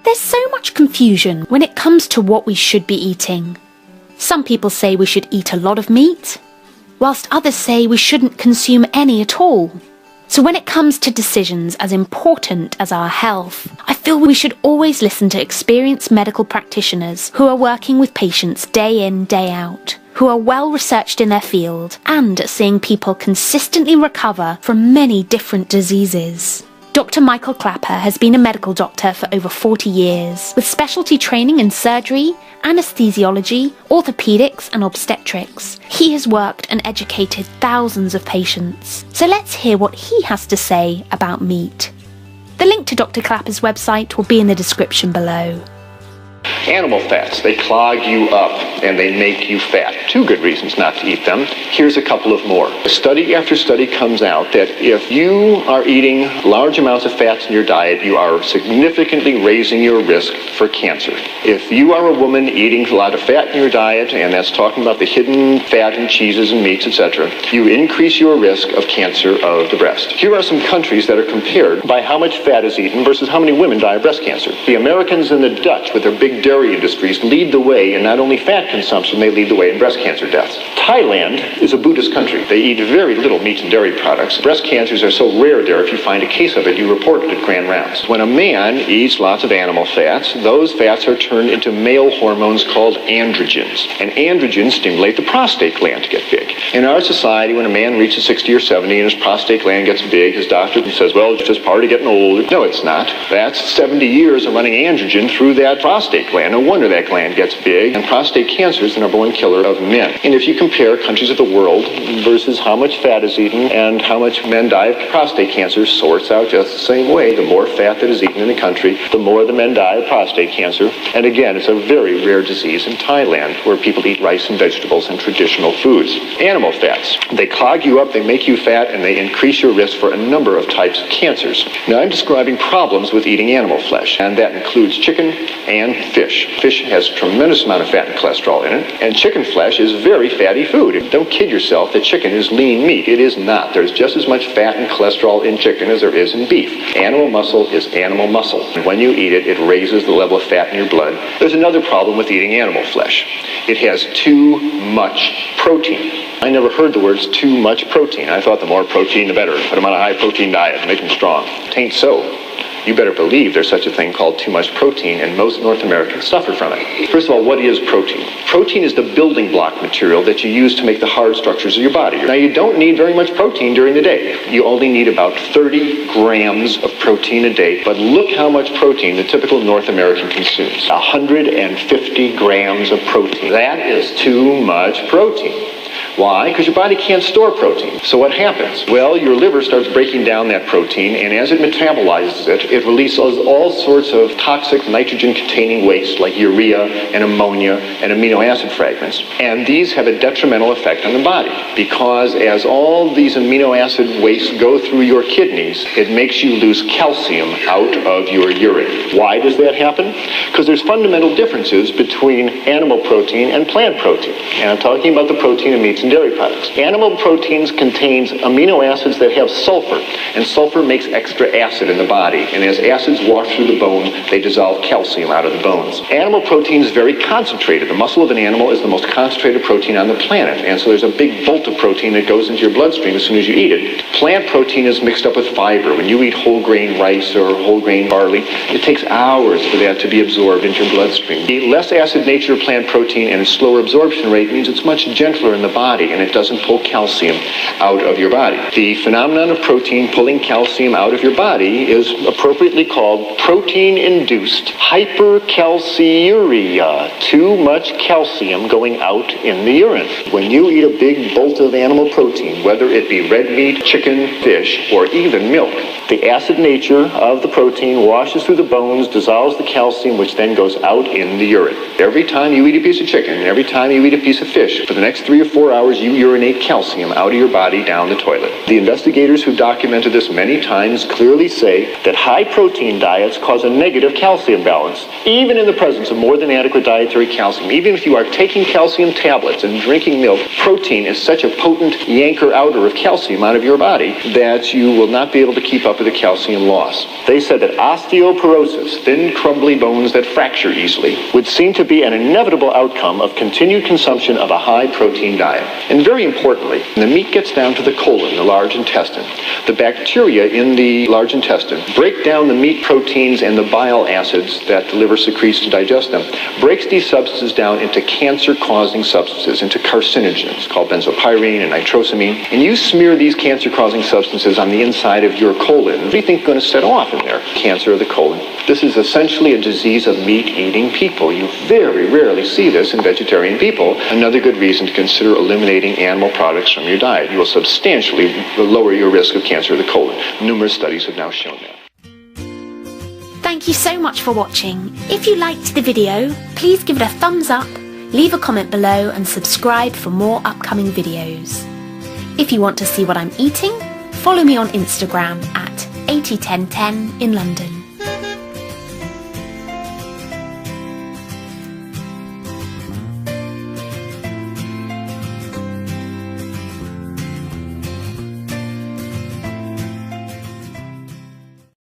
There's so much confusion when it comes to what we should be eating. Some people say we should eat a lot of meat, whilst others say we shouldn't consume any at all. So when it comes to decisions as important as our health, I feel we should always listen to experienced medical practitioners who are working with patients day in, day out, who are well researched in their field and at seeing people consistently recover from many different diseases. Dr. Michael Clapper has been a medical doctor for over 40 years, with specialty training in surgery, anesthesiology, orthopedics and obstetrics. He has worked and educated thousands of patients. So let's hear what he has to say about meat. The link to Dr. Clapper's website will be in the description below. Animal fats, they clog you up and they make you fat. Two good reasons not to eat them. Here's a couple of more. Study after study comes out that if you are eating large amounts of fats in your diet, you are significantly raising your risk for cancer. If you are a woman eating a lot of fat in your diet, and that's talking about the hidden fat in cheeses and meats, etc., you increase your risk of cancer of the breast. Here are some countries that are compared by how much fat is eaten versus how many women die of breast cancer. The Americans and the Dutch, with their big dairy industries, lead the way in not only fat consumption, they lead the way in breast cancer deaths. Thailand is a Buddhist country. They eat very little meat and dairy products. Breast cancers are so rare there, if you find a case of it, you report it at grand rounds. When a man eats lots of animal fats, those fats are turned into male hormones called androgens. And androgens stimulate the prostate gland to get big. In our society, when a man reaches 60 or 70 and his prostate gland gets big, his doctor says, well, it's just part of getting old. No, it's not. That's 70 years of running androgen through that prostate gland. No wonder that gland gets big, and prostate cancer is the number one killer of men. And if you compare countries of the world versus how much fat is eaten and how much men die of prostate cancer, sorts out just the same way. The more fat that is eaten in the country, the more the men die of prostate cancer. And again, it's a very rare disease in Thailand, where people eat rice and vegetables and traditional foods. Animal fats, they clog you up, they make you fat, and they increase your risk for a number of types of cancers. Now, I'm describing problems with eating animal flesh, and that includes chicken and fish. Fish has a tremendous amount of fat and cholesterol in it, and chicken flesh is very fatty food. Don't kid yourself that chicken is lean meat. It is not. There's just as much fat and cholesterol in chicken as there is in beef. Animal muscle is animal muscle. When you eat it, it raises the level of fat in your blood. There's another problem with eating animal flesh. It has too much protein. I never heard the words too much protein. I thought the more protein, the better. Put them on a high-protein diet, make them strong. It ain't so. You better believe there's such a thing called too much protein, and most North Americans suffer from it. First of all, what is protein? Protein is the building block material that you use to make the hard structures of your body. Now, you don't need very much protein during the day. You only need about 30 grams of protein a day, but look how much protein the typical North American consumes. 150 grams of protein. That is too much protein. Why? Because your body can't store protein. So what happens? Well, your liver starts breaking down that protein, and as it metabolizes it, it releases all sorts of toxic nitrogen-containing waste like urea and ammonia and amino acid fragments. And these have a detrimental effect on the body, because as all these amino acid wastes go through your kidneys, it makes you lose calcium out of your urine. Why does that happen? Because there's fundamental differences between animal protein and plant protein. And I'm talking about the protein in meats and dairy products. Animal proteins contains amino acids that have sulfur, and sulfur makes extra acid in the body, and as acids wash through the bone, they dissolve calcium out of the bones. Animal protein is very concentrated. The muscle of an animal is the most concentrated protein on the planet, and so there's a big bolt of protein that goes into your bloodstream as soon as you eat it. Plant protein is mixed up with fiber. When you eat whole grain rice or whole grain barley, it takes hours for that to be absorbed into your bloodstream. The less acid nature of plant protein and its slower absorption rate means it's much gentler in the body, and it doesn't pull calcium out of your body. The phenomenon of protein pulling calcium out of your body is appropriately called protein-induced hypercalciuria. Too much calcium going out in the urine. When you eat a big bolt of animal protein, whether it be red meat, chicken, fish, or even milk, the acid nature of the protein washes through the bones, dissolves the calcium, which then goes out in the urine. Every time you eat a piece of chicken, every time you eat a piece of fish, for the next 3 or 4 hours hours, you urinate calcium out of your body down the toilet. The investigators who documented this many times clearly say that high-protein diets cause a negative calcium balance, even in the presence of more than adequate dietary calcium. Even if you are taking calcium tablets and drinking milk, protein is such a potent yanker-outer of calcium out of your body that you will not be able to keep up with the calcium loss. They said that osteoporosis, thin, crumbly bones that fracture easily, would seem to be an inevitable outcome of continued consumption of a high-protein diet. And very importantly, when the meat gets down to the colon, the large intestine, the bacteria in the large intestine break down the meat proteins and the bile acids that the liver secretes to digest them, breaks these substances down into cancer-causing substances, into carcinogens called benzopyrene and nitrosamine, and you smear these cancer-causing substances on the inside of your colon. What do you think is going to set off in there? Cancer of the colon. This is essentially a disease of meat-eating people. You very rarely see this in vegetarian people. Another good reason to consider eliminating animal products from your diet. You will substantially lower your risk of cancer of the colon. Numerous studies have now shown that. Thank you so much for watching. If you liked the video, please give it a thumbs up, leave a comment below and subscribe for more upcoming videos. If you want to see what I'm eating, follow me on Instagram at 801010 in London.